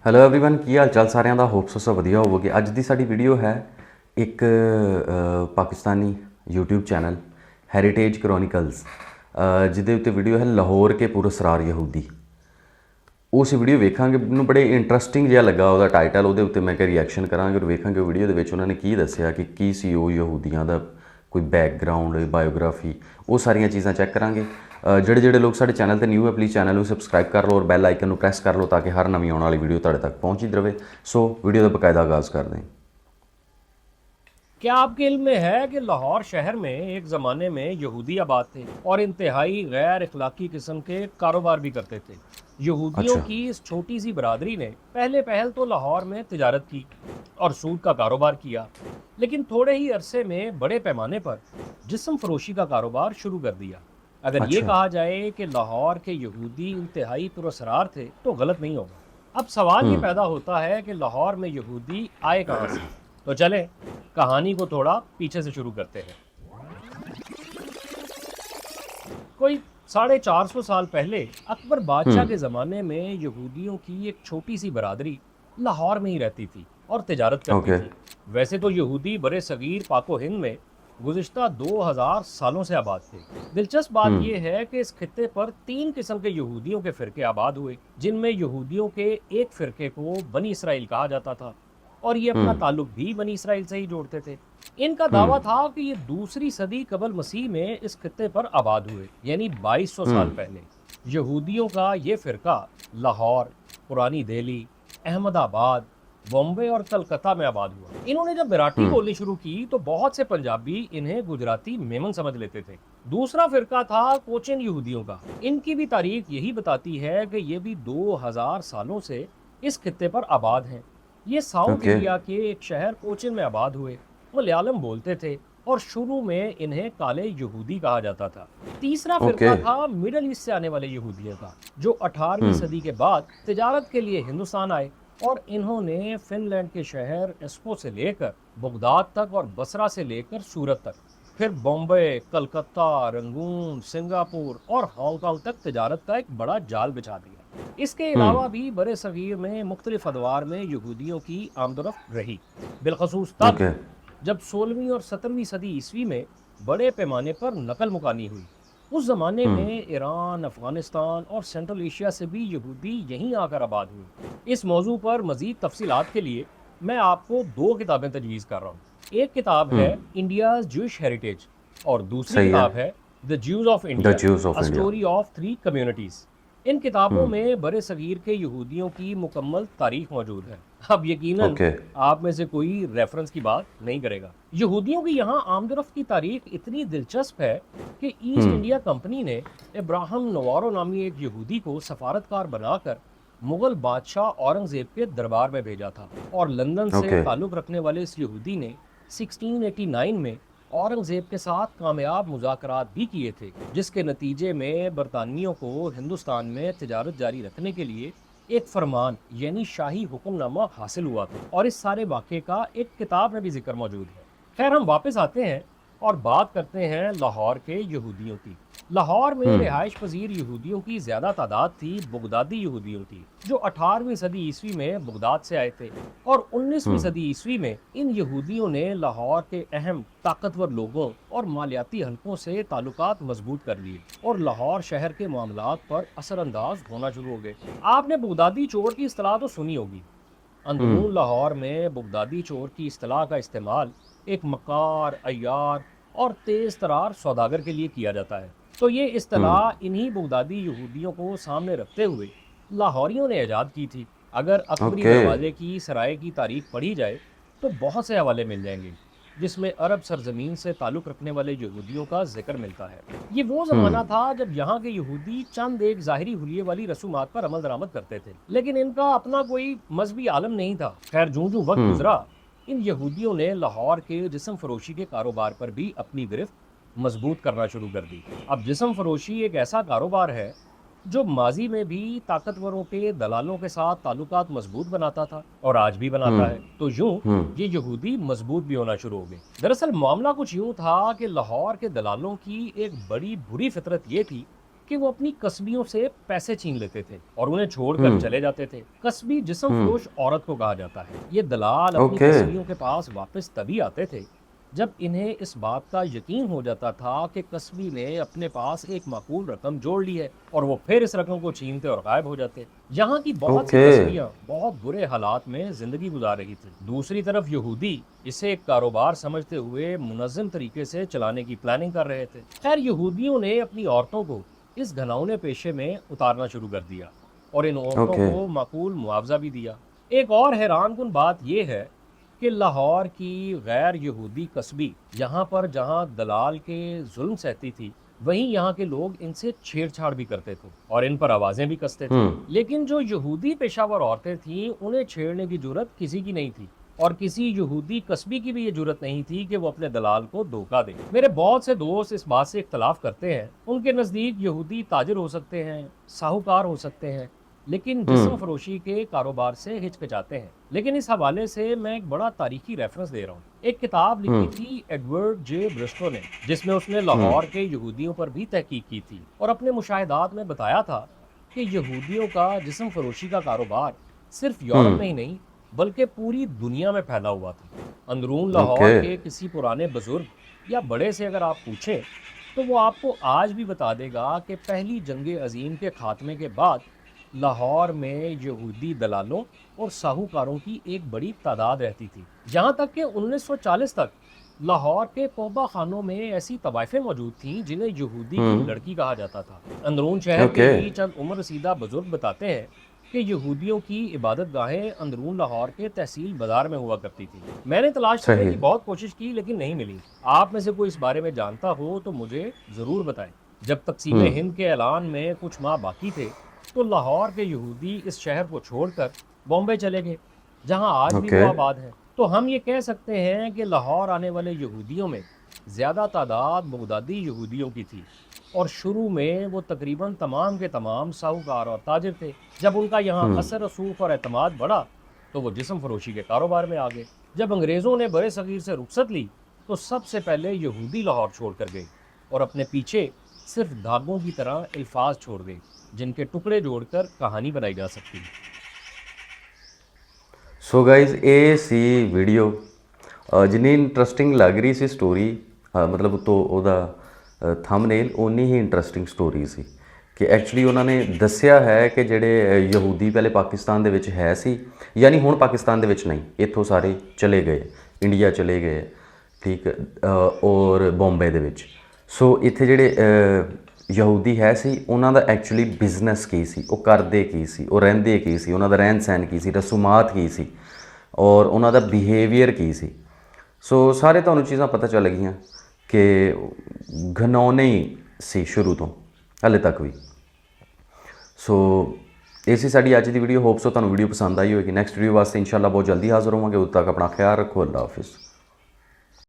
Hello everyone ਕੀ ਹਾਲ ਚਾਲ ਸਾਰਿਆਂ ਦਾ hope so ਵਧੀਆ ਹੋਵੋਗੇ। ਅੱਜ ਦੀ ਸਾਡੀ ਵੀਡੀਓ ਹੈ ਇੱਕ ਪਾਕਿਸਤਾਨੀ YouTube ਚੈਨਲ ਹੈਰੀਟੇਜ ਕ੍ਰੋਨਿਕਲਸ ਜਿਹਦੇ ਉੱਤੇ ਵੀਡੀਓ ਹੈ ਲਾਹੌਰ ਕੇ ਪੁਰਅਸਰਾਰ ਯਹੂਦੀ। ਉਸ ਵੀਡੀਓ ਵੇਖਾਂਗੇ, ਮੈਨੂੰ ਬੜੇ ਇੰਟਰਸਟਿੰਗ ਜਿਹਾ ਲੱਗਾ ਉਹਦਾ ਟਾਈਟਲ। ਉਹਦੇ ਉੱਤੇ ਮੈਂ ਕਿ ਰਿਐਕਸ਼ਨ ਕਰਾਂਗੇ ਔਰ ਵੇਖਾਂਗੇ ਉਹ ਵੀਡੀਓ ਦੇ ਵਿੱਚ ਉਹਨਾਂ ਨੇ ਕੀ ਦੱਸਿਆ ਕਿ ਕੀ ਸੀ ਉਹ ਯਹੂਦੀਆਂ ਦਾ ਕੋਈ ਬੈਕਗਰਾਉਂਡ, ਬਾਇਓਗ੍ਰਾਫੀ, ਉਹ ਸਾਰੀਆਂ ਚੀਜ਼ਾਂ ਚੈੱਕ ਕਰਾਂਗੇ। ਜਿਹੜੇ ਲੋਕ ਸਾਡੇ ਚੈਨਲ ਤੇ ਨਿਊ ਹੈ ਪਲੀਜ਼ ਚੈਨਲ ਨੂੰ ਸਬਸਕ੍ਰਾइब कर लो और बैल आइकन ਨੂੰ ਪ੍ਰੈਸ ਕਰ ਲਓ ਤਾਂ ਕਿ ਹਰ ਨਵੀਂ ਆਉਣ ਵਾਲੀ ਵੀਡੀਓ ਤੁਹਾਡੇ तक पहुंचती रहे। सो वीडियो का बकायदा आगाज़ कर दें। क्या आपके इल्म में है कि लाहौर शहर में एक ज़माने में यहूदी आबाद थे और इंतहाई गैर अखलाकी किस्म के कारोबार भी करते थे। यहूदियों अच्छा। की इस छोटी सी बरादरी ने पहल तो लाहौर में तिजारत की और सूद का कारोबार किया, लेकिन थोड़े ही अरसे में बड़े पैमाने पर जिस्म फरोशी का कारोबार शुरू कर दिया। अगर ये अच्छा। कहा जाए कि लाहौर के यहूदी इंतहाई पुरअसरार थे तो गलत नहीं होगा। अब सवाल ये पैदा होता है कि लाहौर में यहूदी आए कहाँ से। तो चले कहानी को थोड़ा पीछे से शुरू करते हैं। कोई 450 साल पहले अकबर बादशाह के ज़माने में यहूदियों की एक छोटी सी बरादरी लाहौर में ही रहती थी और तिजारत करती ओके। थी। वैसे तो यहूदी बड़े सगीर पाको हिंद में गुज़िश्ता 2000 सालों से आबाद थे। दिलचस्प बात यह है कि इस खित्ते पर 3 किस्म के यहूदियों के फ़िरके आबाद हुए, जिनमें यहूदियों के एक फ़िरके को बनी इसराइल कहा जाता था और ये अपना ताल्लुक भी बनी इसराइल से ही जोड़ते थे। इनका दावा था कि ये दूसरी सदी कबल मसीह में इस खित्ते पर आबाद हुए, यानी 2200 साल पहले। यहूदियों का ये फ़िरका लाहौर, पुरानी दिल्ली, अहमदाबाद, बॉम्बे और कलकत्ता में आबाद हुआ। इन्होंने जब मराठी बोलनी शुरू की तो बहुत से पंजाबी इन्हें गुजराती मेमन समझ लेते थे। दूसरा फिरका था कोचिन यहूदियों का। इनकी भी तारीख यही बताती है कि ये भी 2000 सालों से इस खित्ते पर आबाद हैं। ये साउथ ओके। इंडिया के एक शहर कोचिन में आबाद हुए। मलयालम बोलते थे और शुरू में इन्हें काले यहूदी कहा जाता था। तीसरा फिरका ओके। था मिडल ईस्ट से आने वाले यहूदियों का, जो 18वीं सदी के बाद तिजारत के लिए हिंदुस्तान आए और इन्होंने फिनलैंड के शहर एस्पो से लेकर बगदाद तक और बसरा से लेकर सूरत तक, फिर बॉम्बे, कलकत्ता, रंगून, सिंगापुर और हांगकांग तक तिजारत का एक बड़ा जाल बिछा दिया। इसके अलावा भी बड़े सगीर में मुख्तलिफ अदवार में यहूदियों की आमदोरफ्त रही, बिलखसूस तब ओके। जब 16वीं और 17वीं सदी ईस्वी में बड़े पैमाने पर नकल मुकानी हुई। उस ज़माने में ईरान, अफ़गानिस्तान और सेंट्रल एशिया से भी यहूदी यहीं आकर आबाद हुए। इस मौजू पर मज़ीद तफसीलात के लिए मैं आपको 2 किताबें तजवीज़ कर रहा हूँ। एक किताब है इंडियाज़ ज्यूइश हेरिटेज और दूसरी सही है। किताब है the Jews of the India, Jews of a India. Story of 3 communities. इन किताबों में बड़े सगीर के यहूदियों की मुकम्मल तारीख मौजूद है। अब यकीनन ओके। आप में से कोई रेफरेंस की बात नहीं करेगा। यहूदियों की यहाँ आमदरफ्त की तारीख इतनी दिलचस्प है कि ईस्ट इंडिया कंपनी ने इब्राहिम नवारो नामी एक यहूदी को सफारतकार बनाकर मुगल बादशाह औरंगजेब के दरबार में भेजा था और लंदन से ओके। ताल्लुक़ रखने वाले इस यहूदी ने 1689 में औरंगजेब के साथ कामयाब मुज़ाकरात भी किए थे, जिसके नतीजे में बरतानियों को हिंदुस्तान में तिजारत जारी रखने के लिए एक फरमान यानी शाही हुक्मनामा हासिल हुआ था और इस सारे वाक़े का एक किताब में भी जिक्र मौजूद है। खैर, हम वापस आते हैं और बात करते हैं लाहौर के यहूदियों की। लाहौर में रिहाइश पजीर यहूदियों की ज़्यादा तादाद थी बगदादी यहूदियों की, जो 18वीं सदी ईस्वी में बगदाद से आए थे और 19वीं सदी ईस्वी में इन यहूदियों ने लाहौर के अहम ताकतवर लोगों और मालियाती हलकों से ताल्लुकात मजबूत कर लिए और लाहौर शहर के मामलात पर असरअंदाज होना शुरू हो गए। आपने बगदादी चोर की इस्तेलाह तो सुनी होगी। अंदरून लाहौर में बगदादी चोर की इस्तेलाह का इस्तेमाल एक मकार, अय्यार और तेज़ तरार सौदागर के लिए किया जाता है। तो ये इस्तेलाह इन्हीं बगदादी यहूदियों को सामने रखते हुए लाहौरियों ने ईजाद की थी। अगर अकबरी ओके। दरवाजे की सराय की तारीख पढ़ी जाए तो बहुत से हवाले मिल जाएंगे, जिसमें अरब सरजमीन से ताल्लुक़ रखने वाले यहूदियों का जिक्र मिलता है। ये वो ज़माना था जब यहाँ के यहूदी चंद एक ज़ाहिरी हुलिये वाली रसूमात पर अमल दरामद करते थे, लेकिन इनका अपना कोई मजहबी आलम नहीं था। खैर, जूं वक्त गुजरा, इन यहूदियों ने लाहौर के जिस्म फरोशी के कारोबार पर भी अपनी गिरफ्त मजबूत करना शुरू कर दी। अब जिस्म फरोशी एक ऐसा कारोबार है जो माजी में भी ताकतवरों के दलालों के साथ ताल्लुकात मजबूत बनाता था और आज भी बनाता है। तो यूं ये यहूदी मजबूत भी होना शुरू हो गए। दरअसल मामला कुछ यूं था कि लाहौर के दलालों की एक बड़ी बुरी फितरत ये थी कि वो अपनी कस्बियों से पैसे छीन लेते थे और उन्हें छोड़कर चले जाते थे। कस्बी जिस्म फरोश औरत को कहा जाता है। ये दलाल अपनी ओके। कस्बियों के पास वापस तभी आते थे जब इन्हें इस बात का यकीन हो जाता था कि कस्बी ने अपने पास एक माकूल रकम जोड़ ली है, और वो फिर इस रकम को छीनते और गायब हो जाते। यहाँ की बहुत सी ओके। कस्बियाँ बहुत बुरे हालात में जिंदगी गुजार रही थी। दूसरी तरफ यहूदी इसे एक कारोबार समझते हुए मुनज़्ज़म तरीके से चलाने की प्लानिंग कर रहे थे। खैर, यहूदियों ने अपनी औरतों को इस घनौने पेशे में उतारना शुरू कर दिया और इन औरतों ओके। को माकूल मुआवजा भी दिया। एक और हैरानकुन बात यह है कि लाहौर की गैर यहूदी कस्बी यहाँ पर जहाँ दलाल के जुल्म सहती थी, वहीं यहाँ के लोग इनसे छेड़छाड़ भी करते थे और इन पर आवाजें भी कसते थे। लेकिन जो यहूदी पेशावर औरतें थीं, उन्हें छेड़ने की जुर्रत किसी की नहीं थी और किसी यहूदी कस्बी की भी ये जुर्रत नहीं थी कि वो अपने दलाल को धोखा दे। मेरे बहुत से दोस्त इस बात से इख्तलाफ करते हैं। उनके नज़दीक यहूदी ताजिर हो सकते हैं, साहूकार हो सकते हैं, लेकिन जिस्म फरोशी के कारोबार से हिचकिचाते हैं। लेकिन इस हवाले से मैं एक बड़ा तारीखी रेफरेंस दे रहा हूँ। एक किताब लिखी थी एडवर्ड जे ब्रिस्टो ने, जिसमें उसने लाहौर के यहूदियों पर भी तहकीक की थी और अपने मुशाहिदात में बताया था कि यहूदियों का जिस्म फरोशी का कारोबार सिर्फ यूरोप में ही नहीं बल्कि पूरी दुनिया में फैला हुआ था। अंदरून लाहौर ओके। के किसी पुराने बुजुर्ग या बड़े से अगर आप पूछें तो वो आपको आज भी बता देगा कि पहली जंग अजीम के खात्मे के बाद लाहौर में यहूदी दलालों और साहूकारों की एक बड़ी तादाद रहती थी। यहाँ तक कि 1940 तक लाहौर के कोबा खानों में ऐसी तवाइफें मौजूद थीं जिन्हें यहूदी की लड़की कहा जाता था। अंदरून शहर के ओके। ही चंद उम्र रसीदा बुजुर्ग बताते हैं कि यहूदियों की इबादत गाहें अंदरून लाहौर के तहसील बाजार में हुआ करती थी। मैंने तलाश करने सही। की बहुत कोशिश की लेकिन नहीं मिली। आप में से कोई इस बारे में जानता हो तो मुझे ज़रूर बताएं। जब तकसीम हिंद के ऐलान में कुछ माह बाकी थे तो लाहौर के यहूदी इस शहर को छोड़कर बॉम्बे चले गए, जहां आज भी ओके। वो आबाद है। तो हम ये कह सकते हैं कि लाहौर आने वाले यहूदियों में ज़्यादा तादाद बगदादी यहूदियों की थी और शुरू में वो तकरीबन तमाम के तमाम साहूकार और ताजिर थे। जब उनका यहाँ असर रसूख और एतमाद बढ़ा तो वो जिस्म फरोशी के कारोबार में आ गए। जब अंग्रेज़ों ने बड़े सगीर से रुखसत ली तो सबसे पहले यहूदी लाहौर छोड़ कर गए और अपने पीछे सिर्फ धागों की तरह अल्फाज छोड़ गए जिनके टुकड़े जोड़कर कहानी बनाई जा सकती है। ਸੋ ਗਾਇਜ਼ ਇਹ ਸੀ ਵੀਡੀਓ ਜਿੰਨੀ ਇੰਟਰਸਟਿੰਗ ਲੱਗ ਰਹੀ ਸੀ ਸਟੋਰੀ, ਮਤਲਬ ਉਤੋਂ ਉਹਦਾ ਥੰਬਨੇਲ ਓਨੀ ਹੀ ਇੰਟਰਸਟਿੰਗ ਸਟੋਰੀ ਸੀ ਕਿ ਐਕਚੁਅਲੀ ਉਹਨਾਂ ਨੇ ਦੱਸਿਆ ਹੈ ਕਿ ਜਿਹੜੇ ਯਹੂਦੀ ਪਹਿਲੇ ਪਾਕਿਸਤਾਨ ਦੇ ਵਿੱਚ ਹੈ ਸੀ, ਯਾਨੀ ਹੁਣ ਪਾਕਿਸਤਾਨ ਦੇ ਵਿੱਚ ਨਹੀਂ, ਇੱਥੋਂ ਸਾਰੇ ਚਲੇ ਗਏ, ਇੰਡੀਆ ਚਲੇ ਗਏ, ਠੀਕ, ਔਰ ਬੰਬੇ ਦੇ ਵਿੱਚ। ਸੋ ਇੱਥੇ ਜਿਹੜੇ ਯਹੂਦੀ ਹੈ ਸੀ ਉਹਨਾਂ ਦਾ ਐਕਚੁਅਲੀ ਬਿਜ਼ਨਸ ਕੀ ਸੀ, ਉਹ ਕਰਦੇ ਕੀ ਸੀ, ਉਹ ਰਹਿੰਦੇ ਕੀ ਸੀ, ਉਹਨਾਂ ਦਾ ਰਹਿਣ ਸਹਿਣ ਕੀ ਸੀ, ਰਸੂਮਾਤ ਕੀ ਸੀ ਔਰ ਉਹਨਾਂ ਦਾ ਬਿਹੇਵੀਅਰ ਕੀ ਸੀ। ਸੋ ਸਾਰੇ ਤੁਹਾਨੂੰ ਚੀਜ਼ਾਂ ਪਤਾ ਚੱਲ ਗਈਆਂ ਕਿ ਘਿਨੌਣੇ ਹੀ ਸੀ ਸ਼ੁਰੂ ਤੋਂ ਹਾਲੇ ਤੱਕ ਵੀ। ਸੋ ਇਹ ਸੀ ਸਾਡੀ ਅੱਜ ਦੀ ਵੀਡੀਓ। ਹੋਪ ਸੋ ਤੁਹਾਨੂੰ ਵੀਡੀਓ ਪਸੰਦ ਆਈ ਹੋਵੇਗੀ। ਨੈਕਸਟ ਵੀਡੀਓ ਵਾਸਤੇ ਇਨਸ਼ਾਅੱਲਾ ਬਹੁਤ ਜਲਦੀ ਹਾਜ਼ਰ ਹੋਵਾਂਗੇ। ਉਦੋਂ ਤੱਕ ਆਪਣਾ ਖਿਆਲ ਰੱਖੋ। ਅੱਲਾ ਹਾਫਿਜ਼।